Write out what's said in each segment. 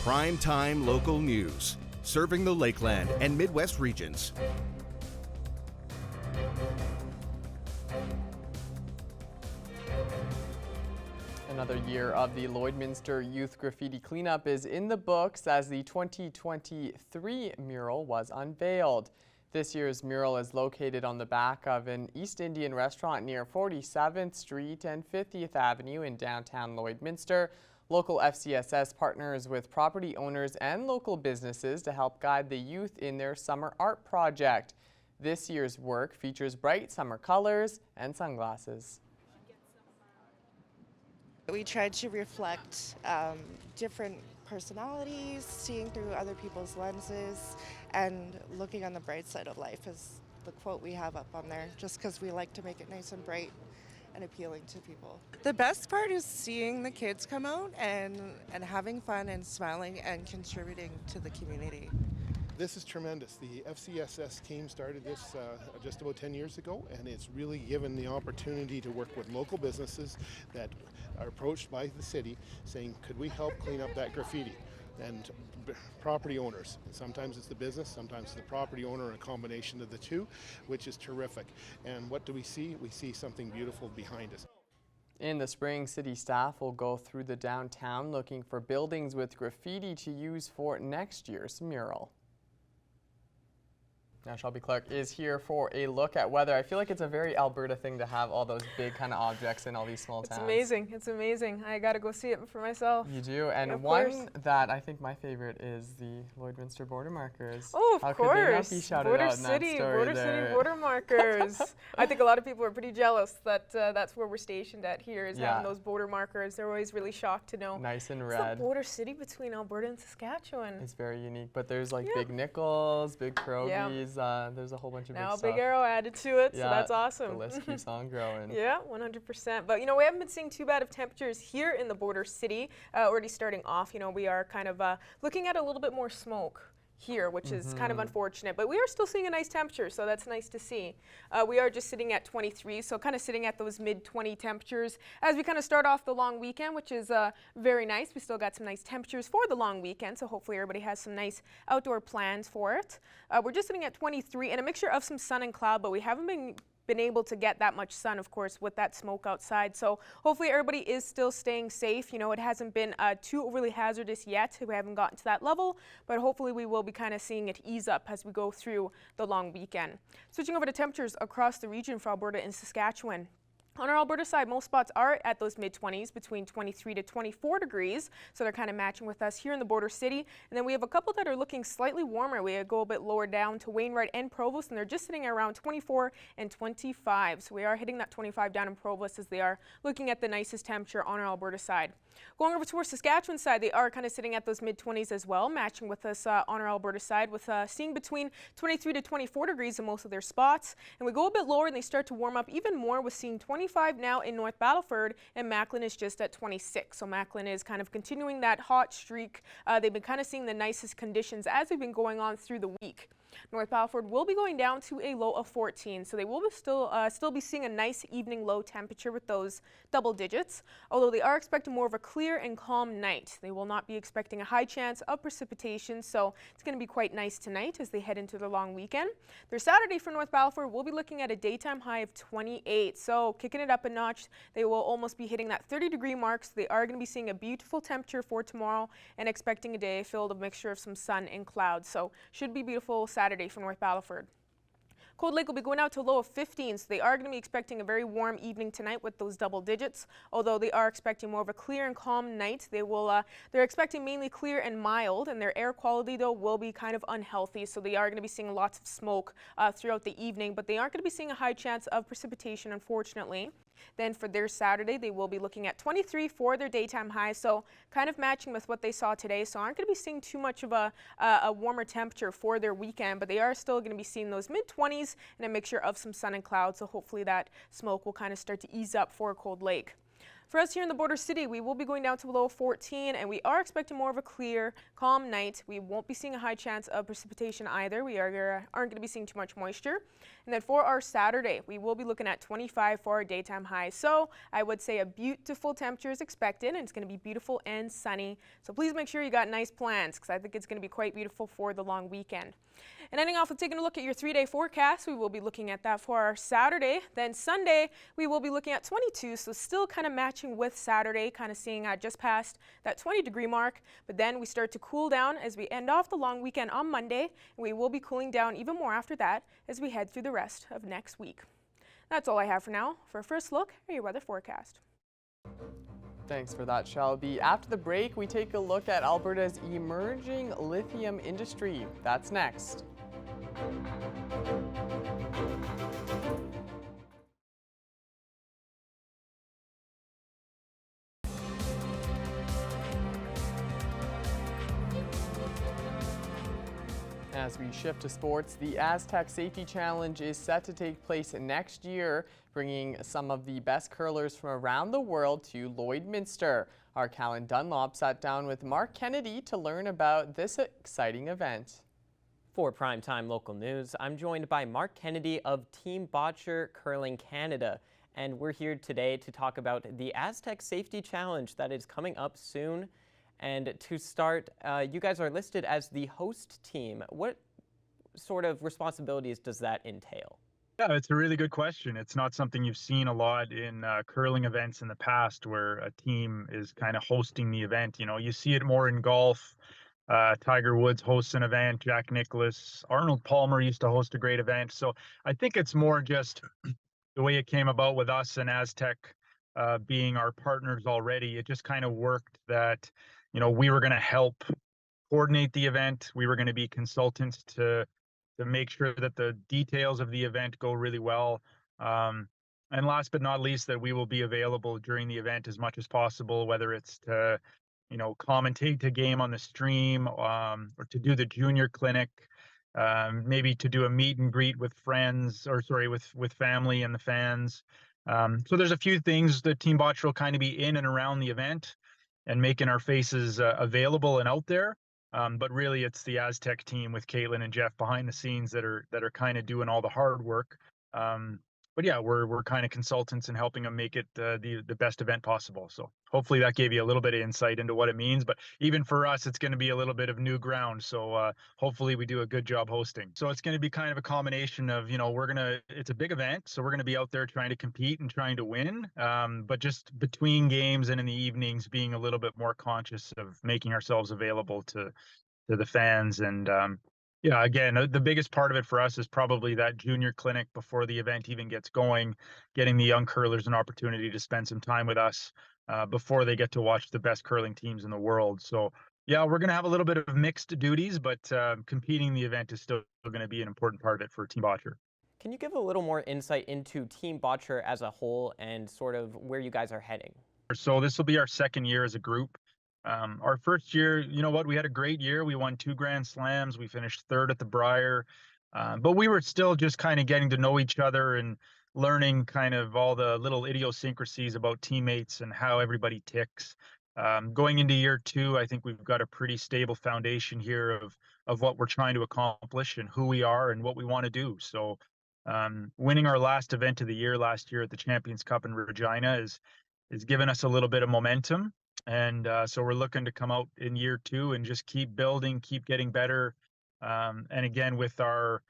Primetime local news, serving the Lakeland and Midwest regions. Another year of the Lloydminster Youth Graffiti Cleanup is in the books as the 2023 mural was unveiled. This year's mural is located on the back of an East Indian restaurant near 47th Street and 50th Avenue in downtown Lloydminster. Local FCSS partners with property owners and local businesses to help guide the youth in their summer art project. This year's work features bright summer colors and sunglasses. We tried to reflect different personalities, seeing through other people's lenses, and looking on the bright side of life is the quote we have up on there, just because we like to make it nice and bright and appealing to people. The best part is seeing the kids come out and having fun and smiling and contributing to the community. This is tremendous. The FCSS team started this just about 10 years ago, and it's really given the opportunity to work with local businesses that are approached by the city saying, could we help clean up that graffiti? And property owners. Sometimes it's the business, sometimes it's the property owner, a combination of the two, which is terrific. And what do we see? We see something beautiful behind us. In the spring, city staff will go through the downtown looking for buildings with graffiti to use for next year's mural. Now, Shelby Clark is here for a look at weather. I feel like it's a very Alberta thing to have all those big kind of objects in all these small towns. It's amazing. It's amazing. I got to go see it for myself. You do, and of one course. That I think my favorite is the Lloydminster border markers. Oh, of How course. could they not be shouted Border out in that City, story Border there? City border markers. I think a lot of people are pretty jealous that that's where we're stationed at here, is having those border markers. They're always really shocked to know. Nice and It's red. the border city between Alberta and Saskatchewan. It's very unique, but there's like big nickels, big pierogies. There's a whole bunch of now big stuff. Big Arrow added to it, so that's awesome. The list keeps on growing. Yeah, 100%. But, you know, we haven't been seeing too bad of temperatures here in the border city. Already starting off, you know, we are kind of looking at a little bit more smoke here, which is kind of unfortunate, but we are still seeing a nice temperature, so that's nice to see. We are just sitting at 23, so kind of sitting at those mid-20 temperatures as we kind of start off the long weekend, which is very nice. We still got some nice temperatures for the long weekend, so hopefully everybody has some nice outdoor plans for it. We're just sitting at 23 and a mixture of some sun and cloud, but we haven't been able to get that much sun, of course, with that smoke outside. So hopefully everybody is still staying safe. You know, it hasn't been too overly hazardous yet. We haven't gotten to that level, but hopefully we will be kind of seeing it ease up as we go through the long weekend. Switching over to temperatures across the region for Alberta and Saskatchewan. On our Alberta side, most spots are at those mid-20s, between 23 to 24 degrees, so they're kind of matching with us here in the border city. And then we have a couple that are looking slightly warmer. We go a bit lower down to Wainwright and Provost, and they're just sitting around 24 and 25. So we are hitting that 25 down in Provost as they are looking at the nicest temperature on our Alberta side. Going over to our Saskatchewan side, they are kind of sitting at those mid-20s as well, matching with us on our Alberta side, with seeing between 23 to 24 degrees in most of their spots. And we go a bit lower and they start to warm up even more, with seeing 25 now in North Battleford, and Macklin is just at 26. So Macklin is kind of continuing that hot streak. They've been kind of seeing the nicest conditions as they've been going on through the week. North Battleford will be going down to a low of 14, so they will be still be seeing a nice evening low temperature with those double digits, although they are expecting more of a clear and calm night. They will not be expecting a high chance of precipitation, so it's going to be quite nice tonight as they head into the long weekend. Their Saturday for North Battleford will be looking at a daytime high of 28, so kicking it up a notch. They will almost be hitting that 30-degree mark, so they are going to be seeing a beautiful temperature for tomorrow and expecting a day filled with a mixture of some sun and clouds, so should be beautiful Saturday for North Battleford. Cold Lake will be going out to a low of 15, so they are going to be expecting a very warm evening tonight with those double digits, although they are expecting more of a clear and calm night. They're expecting mainly clear and mild, and their air quality, though, will be kind of unhealthy, so they are going to be seeing lots of smoke throughout the evening, but they aren't going to be seeing a high chance of precipitation, unfortunately. Then for their Saturday, they will be looking at 23 for their daytime high, so kind of matching with what they saw today. So aren't going to be seeing too much of a warmer temperature for their weekend, but they are still going to be seeing those mid-20s and a mixture of some sun and clouds. So hopefully that smoke will kind of start to ease up for Cold Lake. For us here in the border city, we will be going down to below 14, and we are expecting more of a clear, calm night. We won't be seeing a high chance of precipitation either. We aren't going to be seeing too much moisture. And then for our Saturday, we will be looking at 25 for our daytime high. So I would say a beautiful temperature is expected, and it's going to be beautiful and sunny. So please make sure you got nice plans, because I think it's going to be quite beautiful for the long weekend. And ending off with taking a look at your 3-day forecast, we will be looking at that for our Saturday. Then Sunday, we will be looking at 22, so still kind of matching with Saturday, kind of seeing just past that 20-degree mark. But then we start to cool down as we end off the long weekend on Monday, and we will be cooling down even more after that as we head through the rest of next week. That's all I have for now. For a first look at your weather forecast. Thanks for that, Shelby. After the break, we take a look at Alberta's emerging lithium industry. That's next. As we shift to sports, the Aztec Safety Challenge is set to take place next year, bringing some of the best curlers from around the world to Lloydminster. Our Callan Dunlop sat down with Mark Kennedy to learn about this exciting event. For Primetime Local News, I'm joined by Mark Kennedy of Team Boccer Curling Canada, and we're here today to talk about the Aztec Safety Challenge that is coming up soon. And to start, you guys are listed as the host team. What sort of responsibilities does that entail? Yeah, it's a really good question. It's not something you've seen a lot in curling events in the past where a team is kind of hosting the event. You know, you see it more in golf. Tiger Woods hosts an event, Jack Nicklaus, Arnold Palmer used to host a great event. So I think it's more just the way it came about with us and Aztec being our partners already. It just kind of worked that, you know, we were going to help coordinate the event. We were going to be consultants to make sure that the details of the event go really well. And last but not least, that we will be available during the event as much as possible, whether it's to, you know, commentate a game on the stream, or to do the junior clinic, maybe to do a meet and greet with friends, or sorry, with family and the fans. So there's a few things that Team Botch will kind of be in and around the event and making our faces available and out there. But really, it's the Aztec team with Caitlin and Jeff behind the scenes that are kind of doing all the hard work. But yeah, we're kind of consultants and helping them make it the best event possible. So hopefully that gave you a little bit of insight into what it means. But even for us, it's going to be a little bit of new ground. So hopefully we do a good job hosting. So it's going to be kind of a combination of, you know, it's a big event. So we're going to be out there trying to compete and trying to win. But just between games and in the evenings, being a little bit more conscious of making ourselves available to the fans. And yeah, again, the biggest part of it for us is probably that junior clinic before the event even gets going, getting the young curlers an opportunity to spend some time with us before they get to watch the best curling teams in the world. So yeah, we're going to have a little bit of mixed duties, but competing the event is still going to be an important part of it for Team Botcher. Can you give a little more insight into Team Botcher as a whole and sort of where you guys are heading? So this will be our second year as a group. Our first year, you know what, we had a great year. We won 2 Grand Slams. We finished 3rd at the Brier. But we were still just kind of getting to know each other and learning kind of all the little idiosyncrasies about teammates and how everybody ticks. Going into year 2, I think we've got a pretty stable foundation here of what we're trying to accomplish and who we are and what we want to do. So winning our last event of the year last year at the Champions Cup in Regina is given us a little bit of momentum. And so we're looking to come out in year 2 and just keep building, keep getting better. And again, with our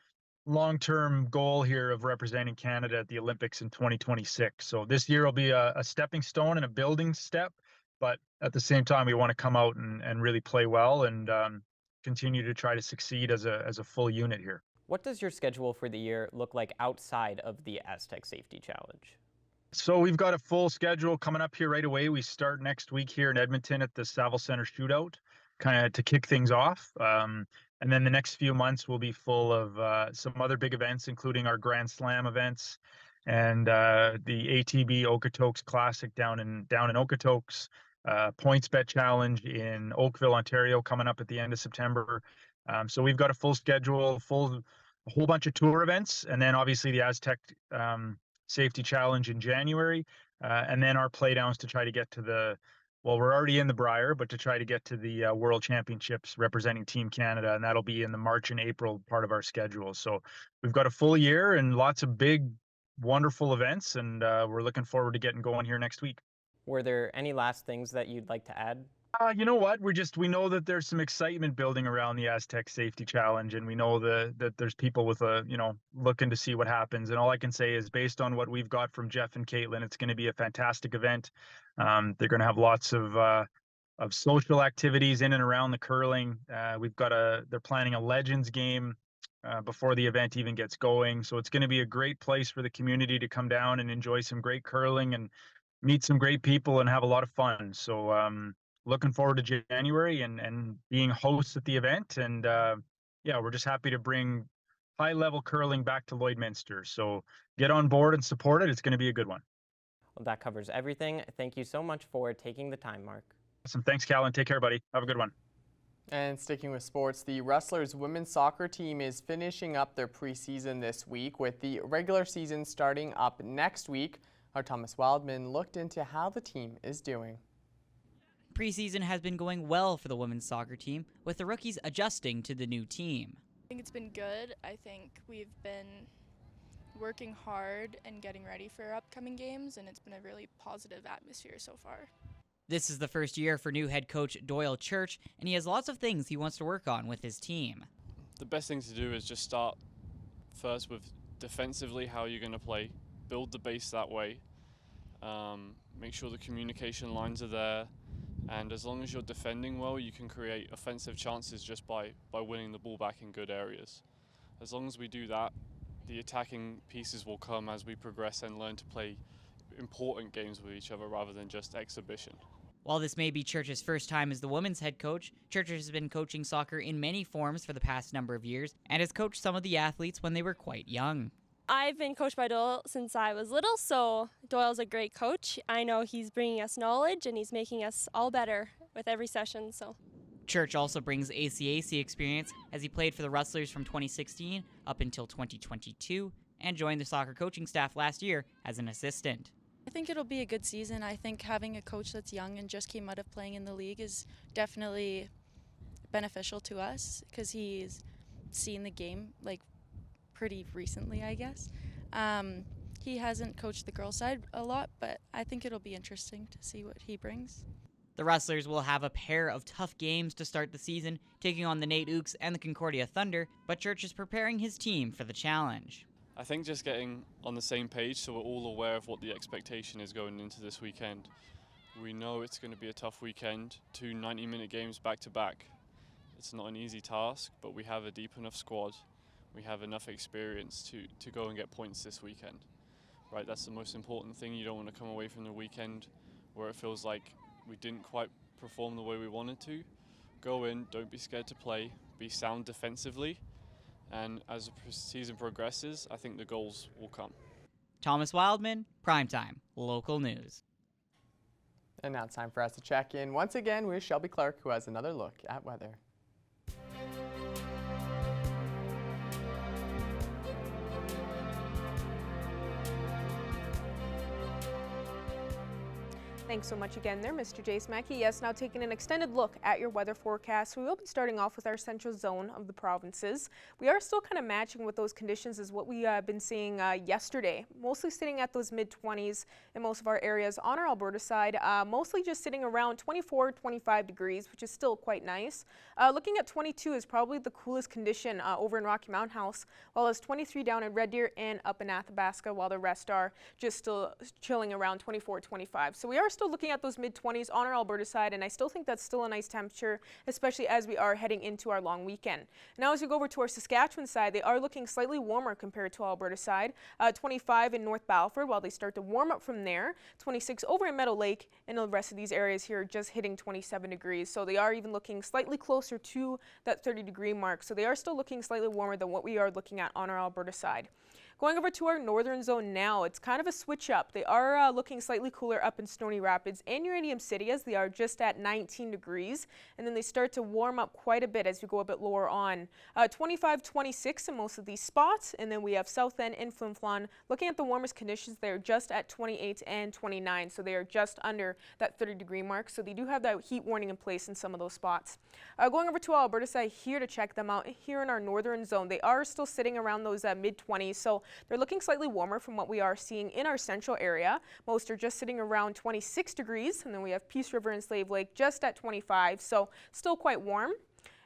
long-term goal here of representing Canada at the Olympics in 2026. So this year will be a stepping stone and a building step. But at the same time, we want to come out and really play well and continue to try to succeed as a full unit here. What does your schedule for the year look like outside of the Aztec Safety Challenge? So we've got a full schedule coming up here right away. We start next week here in Edmonton at the Saville Center Shootout, kind of to kick things off. And then the next few months will be full of some other big events, including our Grand Slam events and the ATB Okotoks Classic down in Okotoks, Points Bet Challenge in Oakville, Ontario, coming up at the end of September. So we've got a full schedule, a whole bunch of tour events, and then obviously the Aztec Safety Challenge in January, and then our playdowns to try to get to well, we're already in the Brier, but to try to get to the World Championships representing Team Canada, and that'll be in the March and April part of our schedule. So we've got a full year and lots of big, wonderful events, and we're looking forward to getting going here next week. Were there any last things that you'd like to add? You know what? We know that there's some excitement building around the Aztec Safety Challenge, and we know that there's people with looking to see what happens. And all I can say is, based on what we've got from Jeff and Caitlin, it's going to be a fantastic event. They're going to have lots of social activities in and around the curling. They're planning a Legends game before the event even gets going. So it's going to be a great place for the community to come down and enjoy some great curling and meet some great people and have a lot of fun. So looking forward to January and being hosts at the event. And yeah, we're just happy to bring high level curling back to Lloydminster. So get on board and support it. It's going to be a good one. Well, that covers everything. Thank you so much for taking the time, Mark. Awesome. Thanks, Callan. Take care, buddy. Have a good one. And sticking with sports, the Rustlers women's soccer team is finishing up their preseason this week, with the regular season starting up next week. Our Thomas Wildman looked into how the team is doing. Preseason has been going well for the women's soccer team, with the rookies adjusting to the new team. I think it's been good. I think we've been working hard and getting ready for upcoming games, and it's been a really positive atmosphere so far. This is the first year for new head coach Doyle Church, and he has lots of things he wants to work on with his team. The best thing to do is just start first with defensively how you're going to play, build the base that way, make sure the communication lines are there, and as long as you're defending well, you can create offensive chances just by winning the ball back in good areas. As long as we do that, the attacking pieces will come as we progress and learn to play important games with each other rather than just exhibition. While this may be Church's first time as the women's head coach, Church has been coaching soccer in many forms for the past number of years and has coached some of the athletes when they were quite young. I've been coached by Doyle since I was little, so Doyle's a great coach. I know he's bringing us knowledge and he's making us all better with every session. So Church also brings ACAC experience as he played for the Rustlers from 2016 up until 2022 and joined the soccer coaching staff last year as an assistant. I think it'll be a good season. I think having a coach that's young and just came out of playing in the league is definitely beneficial to us because he's seen the game pretty recently, I guess. He hasn't coached the girls' side a lot, but I think it'll be interesting to see what he brings. The Rustlers will have a pair of tough games to start the season, taking on the Nate Ooks and the Concordia Thunder, but Church is preparing his team for the challenge. I think just getting on the same page so we're all aware of what the expectation is going into this weekend. We know it's going to be a tough weekend, 2 90-minute games back to back. It's not an easy task, but we have a deep enough squad. We have enough experience to go and get points this weekend. Right, that's the most important thing. You don't want to come away from the weekend where it feels like we didn't quite perform the way we wanted to. Go in, don't be scared to play, be sound defensively, and as the season progresses, I think the goals will come. Thomas Wildman, Primetime, local news. And now it's time for us to check in once again with Shelby Clark, who has another look at weather. Thanks so much again there, Mr. Jace Mackey. Yes, now taking an extended look at your weather forecast. We will be starting off with our central zone of the provinces. We are still kind of matching with those conditions as what we have been seeing yesterday, mostly sitting at those mid-20s in most of our areas on our Alberta side, mostly just sitting around 24, 25 degrees, which is still quite nice. Looking at 22 is probably the coolest condition over in Rocky Mountain House, while it's 23 down in Red Deer and up in Athabasca, while the rest are just still chilling around 24, 25. So we are still looking at those mid-20s on our Alberta side, and I still think that's still a nice temperature, especially as we are heading into our long weekend. Now as we go over to our Saskatchewan side, they are looking slightly warmer compared to our Alberta side. 25 in North Battleford while they start to warm up from there. 26 over in Meadow Lake, and the rest of these areas here just hitting 27 degrees. So they are even looking slightly closer to that 30-degree mark. So they are still looking slightly warmer than what we are looking at on our Alberta side. Going over to our northern zone now, it's kind of a switch up. They are looking slightly cooler up in Stony Rapids and Uranium City, as they are just at 19 degrees. And then they start to warm up quite a bit as we go a bit lower on. 25, 26 in most of these spots. And then we have South End and Flin Flon. Looking at the warmest conditions, they're just at 28 and 29. So they are just under that 30-degree mark. So they do have that heat warning in place in some of those spots. Going over to our Alberta side here to check them out. Here in our northern zone, they are still sitting around those mid-20s. So they're looking slightly warmer from what we are seeing in our central area. Most are just sitting around 26 degrees. And then we have Peace River and Slave Lake just at 25. So still quite warm.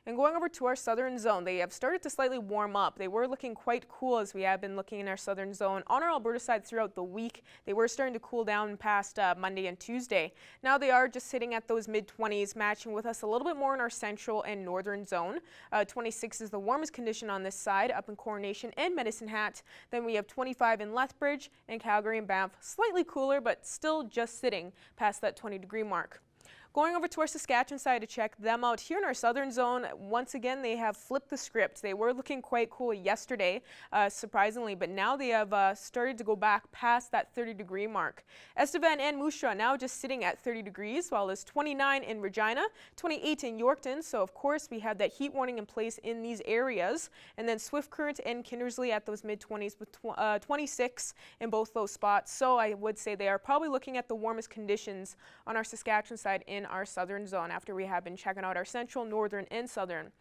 And going over to our southern zone, they have started to slightly warm up. They were looking quite cool as we have been looking in our southern zone. On our Alberta side throughout the week, they were starting to cool down past Monday and Tuesday. Now they are just sitting at those mid-20s, matching with us a little bit more in our central and northern zone. 26 is the warmest condition on this side, up in Coronation and Medicine Hat. Then we have 25 in Lethbridge and Calgary and Banff, slightly cooler, but still just sitting past that 20-degree mark. Going over to our Saskatchewan side to check them out here in our southern zone, once again they have flipped the script. They were looking quite cool yesterday, surprisingly, but now they have started to go back past that 30-degree mark. Estevan and Moose Jaw now just sitting at 30 degrees, while it's 29 in Regina, 28 in Yorkton. So of course we have that heat warning in place in these areas. And then Swift Current and Kindersley at those mid-20s with 26 in both those spots. So I would say they are probably looking at the warmest conditions on our Saskatchewan side in our southern zone after we have been checking out our central, northern, and southern.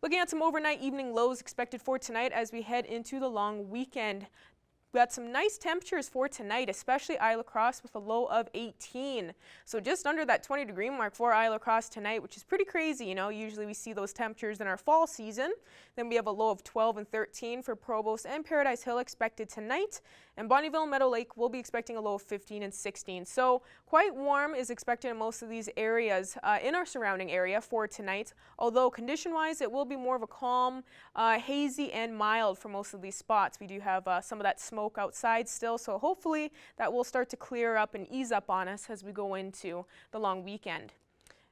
Looking at some overnight evening lows expected for tonight as we head into the long weekend. We got some nice temperatures for tonight, especially Isle of Cross with a low of 18. So just under that 20-degree mark for Isle of Cross tonight, which is pretty crazy. You know, usually we see those temperatures in our fall season. Then we have a low of 12 and 13 for Provost and Paradise Hill expected tonight. And Bonnyville and Meadow Lake will be expecting a low of 15 and 16. So quite warm is expected in most of these areas in our surrounding area for tonight. Although condition-wise, it will be more of a calm, hazy, and mild for most of these spots. We do have some of that smoke outside still, so hopefully that will start to clear up and ease up on us as we go into the long weekend.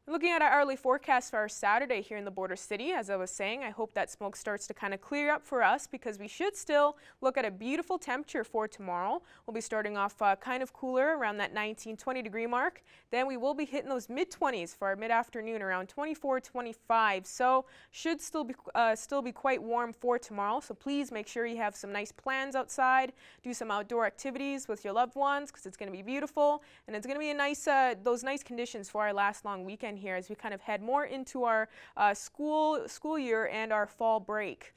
Looking at our hourly forecast for our Saturday here in the border city, as I was saying, I hope that smoke starts to kind of clear up for us because we should still look at a beautiful temperature for tomorrow. We'll be starting off kind of cooler around that 19-20 degree mark. Then we will be hitting those mid-20s for our mid-afternoon around 24-25. So should still be quite warm for tomorrow. So please make sure you have some nice plans outside. Do some outdoor activities with your loved ones because it's going to be beautiful and it's going to be a nice those nice conditions for our last long weekend here as we kind of head more into our school year and our fall break.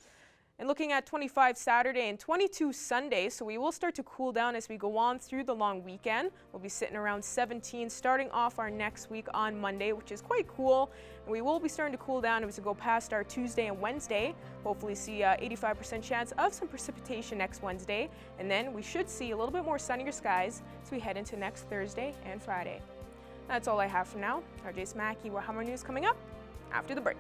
And looking at 25 Saturday and 22 Sunday, so we will start to cool down as we go on through the long weekend. We'll be sitting around 17 starting off our next week on Monday, which is quite cool. And we will be starting to cool down as we go past our Tuesday and Wednesday. Hopefully see 85% chance of some precipitation next Wednesday. And then we should see a little bit more sunnier skies as we head into next Thursday and Friday. That's all I have for now. RJ Smacky, Warhammer News coming up after the break.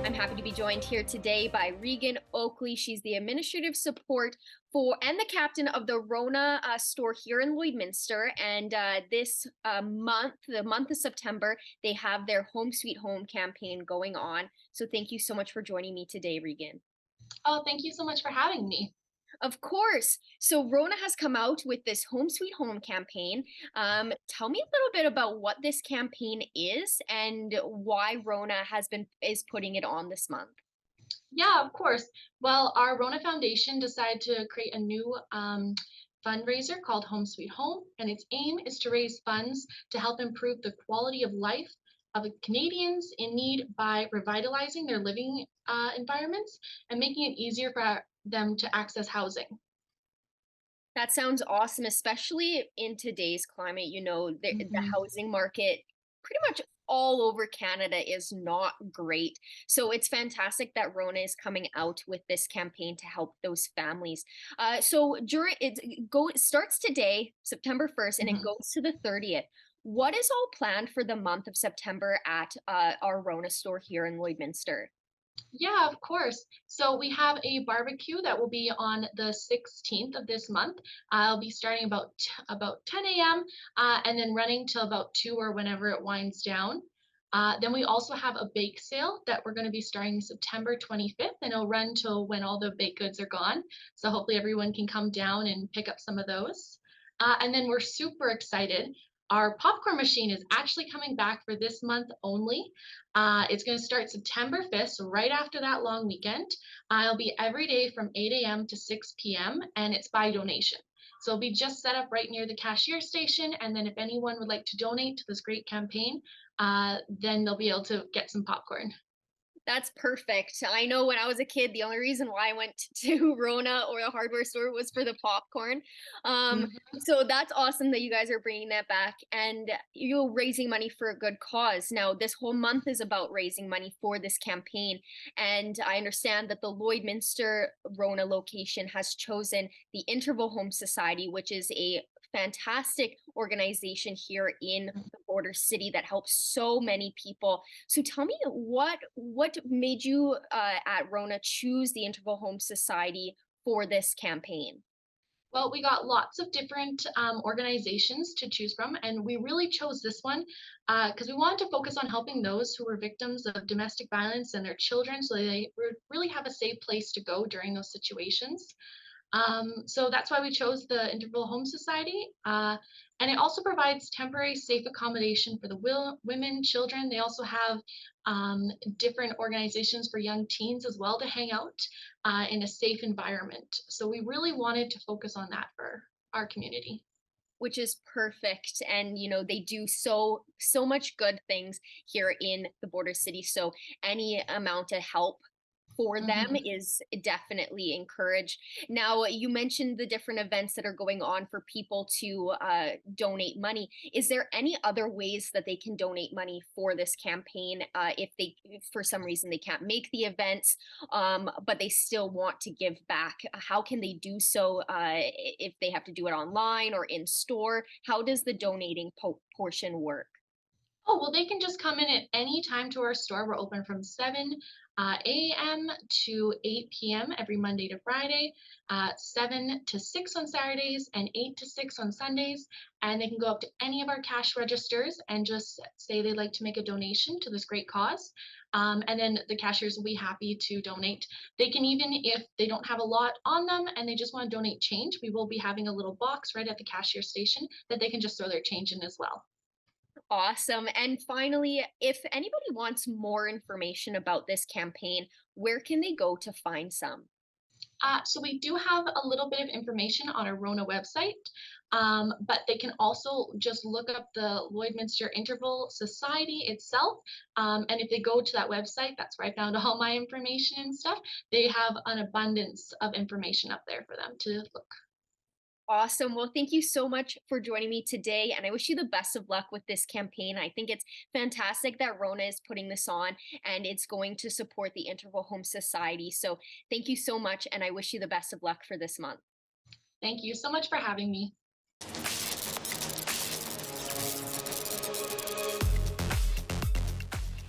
I'm happy to be joined here today by Regan Oakley. She's the administrative support for and the captain of the Rona store here in Lloydminster. And this month, the month of September, they have their Home Sweet Home campaign going on. So thank you so much for joining me today, Regan. Oh, thank you so much for having me. Of course. So Rona has come out with this Home Sweet Home campaign. Tell me a little bit about what this campaign is and why Rona is putting it on this month. Yeah, of course. Well, our Rona Foundation decided to create a new fundraiser called Home Sweet Home, and its aim is to raise funds to help improve the quality of life of Canadians in need by revitalizing their living environments and making it easier for them to access housing. That sounds awesome, especially in today's climate. The housing market pretty much all over Canada is not great. So it's fantastic that Rona is coming out with this campaign to help those families. So it starts today, September 1st, and it goes to the 30th. What is all planned for the month of September at our Rona store here in Lloydminster? Yeah, of course. So we have a barbecue that will be on the 16th of this month. I'll be starting about 10 a.m. And then running till about 2 or whenever it winds down. Then we also have a bake sale that we're going to be starting September 25th, and it'll run till when all the baked goods are gone. So hopefully everyone can come down and pick up some of those. And then we're super excited. Our popcorn machine is actually coming back for this month only. It's going to start September 5th, so right after that long weekend. It'll be every day from 8 a.m. to 6 p.m., and it's by donation. So it'll be just set up right near the cashier station, and then if anyone would like to donate to this great campaign, then they'll be able to get some popcorn. That's perfect. I know when I was a kid, the only reason why I went to Rona or the hardware store was for the popcorn. So that's awesome that you guys are bringing that back and you're raising money for a good cause. Now, this whole month is about raising money for this campaign. And I understand that the Lloydminster Rona location has chosen the Interval Home Society, which is a fantastic organization here in the border city that helps so many people. So tell me what made you at Rona choose the Interval Home Society for this campaign? Well, we got lots of different organizations to choose from, and we really chose this one because we wanted to focus on helping those who were victims of domestic violence and their children so they really have a safe place to go during those situations. So that's why we chose the Interval Home Society. And it also provides temporary safe accommodation for the women, children. They also have different organizations for young teens as well to hang out in a safe environment. So we really wanted to focus on that for our community. Which is perfect. And they do so much good things here in the border city. So any amount of help for them is definitely encouraged. Now, you mentioned the different events that are going on for people to donate money. Is there any other ways that they can donate money for this campaign if for some reason they can't make the events, but they still want to give back? How can they do so if they have to do it online or in store? How does the donating portion work? Oh, well, they can just come in at any time to our store. We're open from 7 a.m. to 8 p.m. every Monday to Friday, 7 to 6 on Saturdays, and 8 to 6 on Sundays. And they can go up to any of our cash registers and just say they'd like to make a donation to this great cause. And then the cashiers will be happy to donate. They can even, if they don't have a lot on them and they just want to donate change, we will be having a little box right at the cashier station that they can just throw their change in as well. Awesome. And finally, if anybody wants more information about this campaign, where can they go to find some? So we do have a little bit of information on our Rona website, but they can also just look up the Lloydminster Interval Society itself. And if they go to that website, that's where I found all my information and stuff. They have an abundance of information up there for them to look. Awesome. Well, thank you so much for joining me today. And I wish you the best of luck with this campaign. I think it's fantastic that Rona is putting this on and it's going to support the Interval Home Society. So thank you so much. And I wish you the best of luck for this month. Thank you so much for having me.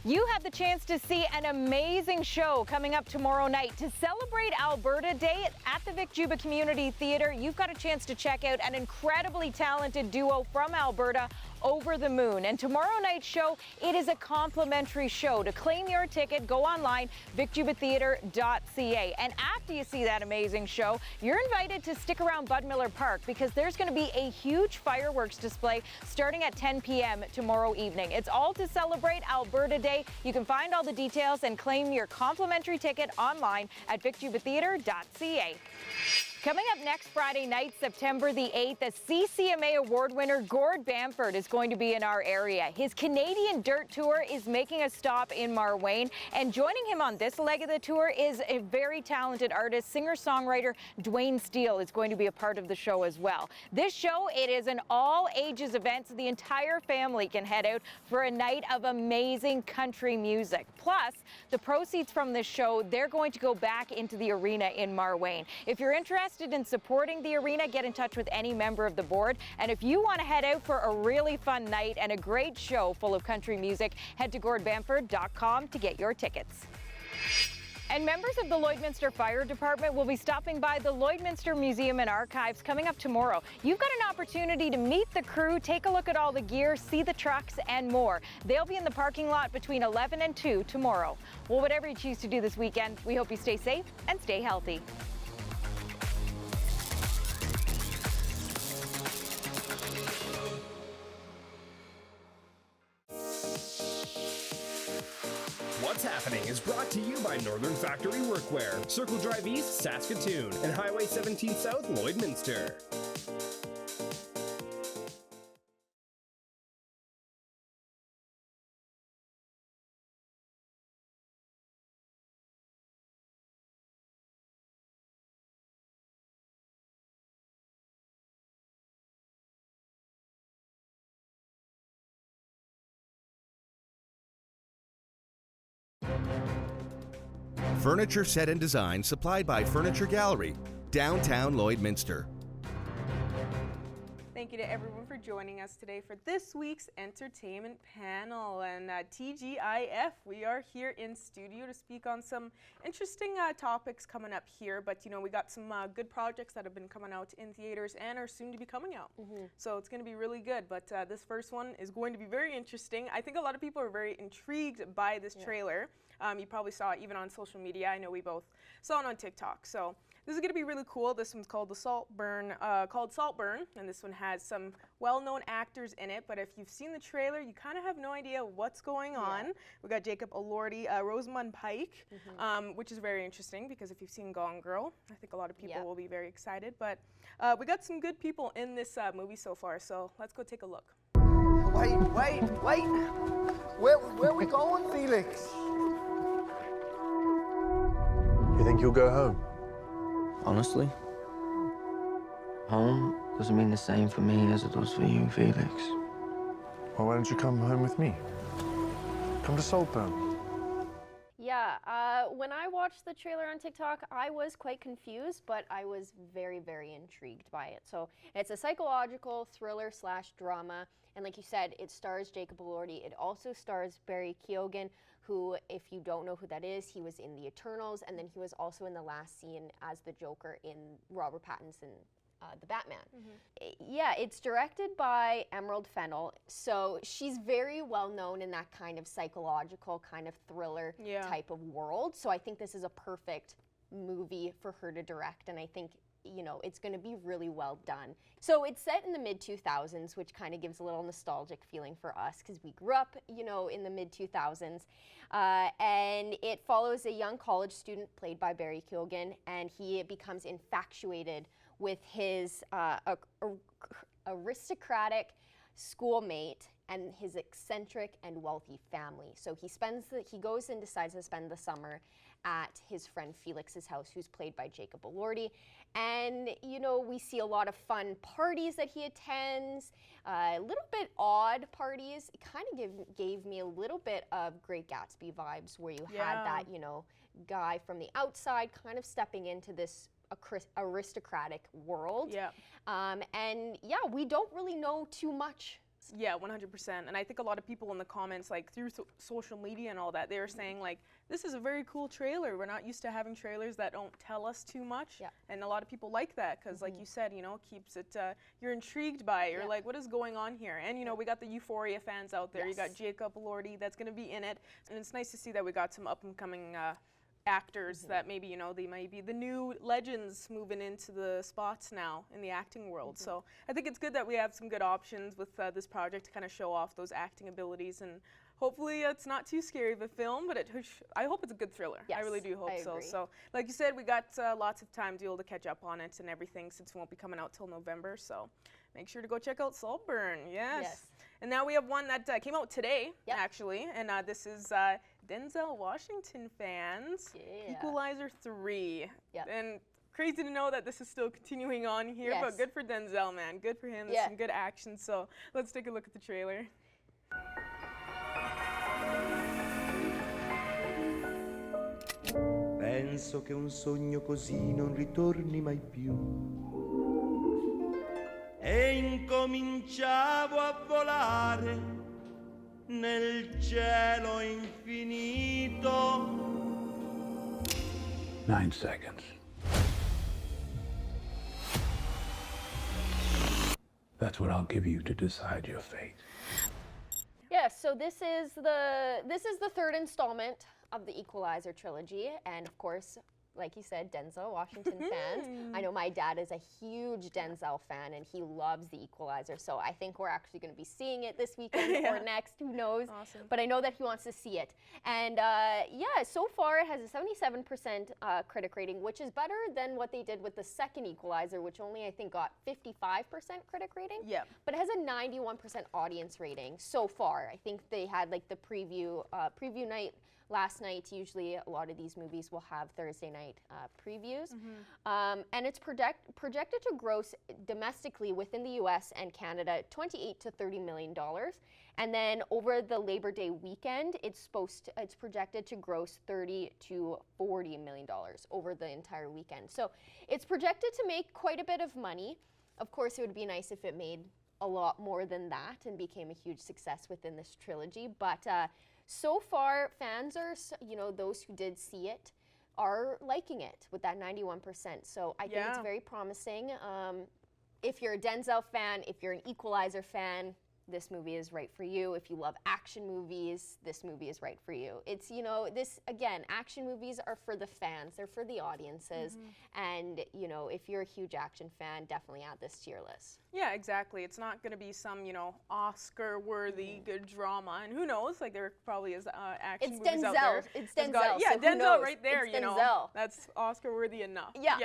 You have the chance to see an amazing show coming up tomorrow night. To celebrate Alberta Day at the Vic Juba Community Theatre, you've got a chance to check out an incredibly talented duo from Alberta, over the moon. And tomorrow night's show, it is a complimentary show. To claim your ticket, go online, vicjubatheatre.ca. And after you see that amazing show, you're invited to stick around Bud Miller Park because there's going to be a huge fireworks display starting at 10 p.m. tomorrow evening. It's all to celebrate Alberta Day. You can find all the details and claim your complimentary ticket online at vicjubatheatre.ca. Coming up next Friday night, September the 8th, the CCMA Award winner Gord Bamford is going to be in our area. His Canadian Dirt Tour is making a stop in Marwayne, and joining him on this leg of the tour is a very talented artist, singer-songwriter Dwayne Steele is going to be a part of the show as well. This show, it is an all-ages event, so the entire family can head out for a night of amazing country music. Plus, the proceeds from this show, they're going to go back into the arena in Marwayne. If you're interested in supporting the arena, get in touch with any member of the board. And if you want to head out for a really fun night and a great show full of country music, head to gordbamford.com to get your tickets. And members of the Lloydminster Fire Department will be stopping by the Lloydminster Museum and Archives coming up tomorrow. You've got an opportunity to meet the crew, take a look at all the gear, see the trucks, and more. They'll be in the parking lot between 11 and 2 tomorrow. Well, whatever you choose to do this weekend, we hope you stay safe and stay healthy. What's Happening is brought to you by Northern Factory Workwear, Circle Drive East, Saskatoon, and Highway 17 South, Lloydminster. Furniture set and design supplied by Furniture Gallery, downtown Lloydminster. Thank you to everyone for joining us today for this week's entertainment panel. And TGIF, we are here in studio to speak on some interesting topics coming up here. But, you know, we got some good projects that have been coming out in theaters and are soon to be coming out. So it's going to be really good. But this first one is going to be very interesting. I think a lot of people are very intrigued by this trailer. You probably saw it even on social media. I know we both saw it on TikTok. So this is going to be really cool. This one's called Saltburn, and this one has some well-known actors in it. But if you've seen the trailer, you kind of have no idea what's going on. We got Jacob Elordi, Rosamund Pike, which is very interesting because if you've seen Gone Girl, I think a lot of people will be very excited. But we got some good people in this movie so far. So let's go take a look. Wait. Where are we going, Felix? You think you'll go home? Honestly, home doesn't mean the same for me as it does for you, Felix. Well, why don't you come home with me? Come to Saltburn. Yeah, when I watched the trailer on TikTok, I was quite confused, but I was very, very intrigued by it. So it's a psychological thriller / drama, and like you said, it stars Jacob Elordi. It also stars Barry Keoghan, who, if you don't know who that is, he was in The Eternals, and then he was also in the last scene as the Joker in Robert Pattinson, The Batman. Yeah, it's directed by Emerald Fennell, so she's very well known in that kind of psychological, kind of thriller type of world. So I think this is a perfect movie for her to direct, and I think, you know, it's going to be really well done. So it's set in the mid-2000s, which kind of gives a little nostalgic feeling for us because we grew up, you know, in the mid-2000s. And it follows a young college student played by Barry Keoghan, and he becomes infatuated with his aristocratic schoolmate and his eccentric and wealthy family. So he goes and decides to spend the summer at his friend Felix's house, who's played by Jacob Elordi. And, you know, we see a lot of fun parties that he attends, a little bit odd parties. It kind of gave me a little bit of Great Gatsby vibes, where you had that, you know, guy from the outside kind of stepping into this aristocratic world. And yeah, we don't really know too much fans. Yeah, 100%. And I think a lot of people in the comments, like through social media and all that, they were saying like, this is a very cool trailer. We're not used to having trailers that don't tell us too much. Yeah. And a lot of people like that because like you said, you know, it keeps it, you're intrigued by it. You're like, what is going on here? And you know, we got the Euphoria fans out there. You got Jacob Elordi that's going to be in it. And it's nice to see that we got some up and coming actors that maybe, you know, they might be the new legends moving into the spots now in the acting world. So I think it's good that we have some good options with this project to kind of show off those acting abilities, and hopefully it's not too scary of a film, but I hope it's a good thriller. I really do hope so. So like you said, we got lots of time to be able to catch up on it and everything since it won't be coming out till November. So make sure to go check out Saltburn. Yes. And now we have one that came out today, actually, and this is Denzel Washington fans, Equalizer 3. And crazy to know that this is still continuing on here, but good for Denzel, man. Good for him. There's some good action, so let's take a look at the trailer. Penso che un sogno così non ritorni mai più. E incominciavo a volare nel cielo infinito. 9 seconds. That's what I'll give you to decide your fate. Yeah, so this is the third installment of the Equalizer trilogy, and of course, like you said, Denzel Washington fans. I know my dad is a huge Denzel fan, and he loves the Equalizer, so I think we're actually going to be seeing it this weekend or next, who knows. Awesome. But I know that he wants to see it. And yeah, so far it has a 77% critic rating, which is better than what they did with the second Equalizer, which only I think got 55% critic rating. Yeah. But it has a 91% audience rating so far. I think they had like the preview night last night. Usually a lot of these movies will have Thursday night previews. And it's projected to gross domestically within the US and Canada $28 to $30 million. And then over the Labor Day weekend, it's projected to gross $30 to $40 million over the entire weekend. So it's projected to make quite a bit of money. Of course, it would be nice if it made a lot more than that and became a huge success within this trilogy. But so far, fans are, you know, those who did see it are liking it with that 91%. So I think it's very promising. If you're a Denzel fan, if you're an Equalizer fan, this movie is right for you. If you love action movies, this movie is right for you. It's, you know, this, again, action movies are for the fans. They're for the audiences. And, you know, if you're a huge action fan, definitely add this to your list. Yeah, exactly. It's not going to be some, you know, Oscar-worthy good drama. And who knows? Like, there probably is action movies out there. It's Denzel. Yeah, so Denzel right there, it's you Denzel. know. That's Oscar-worthy enough. Yeah.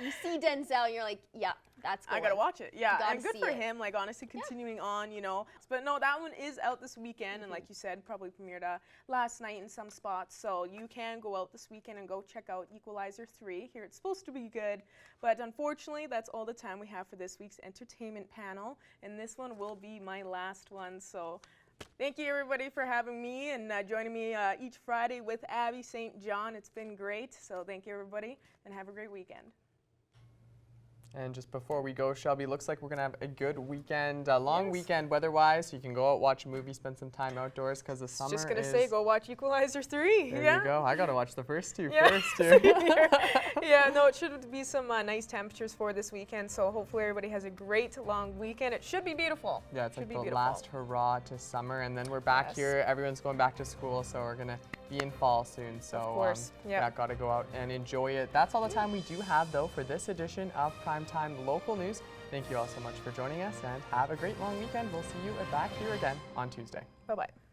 You see Denzel, you're like, yeah, that's going. I got to watch it. Yeah, and good for him, like, honestly, continuing on, you know. But no, that one is out this weekend. And like you said, probably premiered last night in some spots. So you can go out this weekend and go check out Equalizer 3. Here, it's supposed to be good. But unfortunately, that's all the time we have for this week's entertainment panel. And this one will be my last one. So thank you, everybody, for having me and joining me each Friday with Abby St. John. It's been great. So thank you, everybody, and have a great weekend. And just before we go, Shelby, looks like we're going to have a good weekend, long weekend weather-wise, so you can go out, watch a movie, spend some time outdoors because the summer is... Just going to say, go watch Equalizer 3. There you go. I got to watch the first two first, too. Yeah, no, it should be some nice temperatures for this weekend, so hopefully everybody has a great long weekend. It should be beautiful. Yeah, it's like the last hurrah to summer, and then we're back here. Everyone's going back to school, so we're going to be in fall soon. So, of course. Yeah, got to go out and enjoy it. That's all the time we do have, though, for this edition of Primetime Local News. Thank you all so much for joining us, and have a great long weekend. We'll see you back here again on Tuesday. Bye-bye.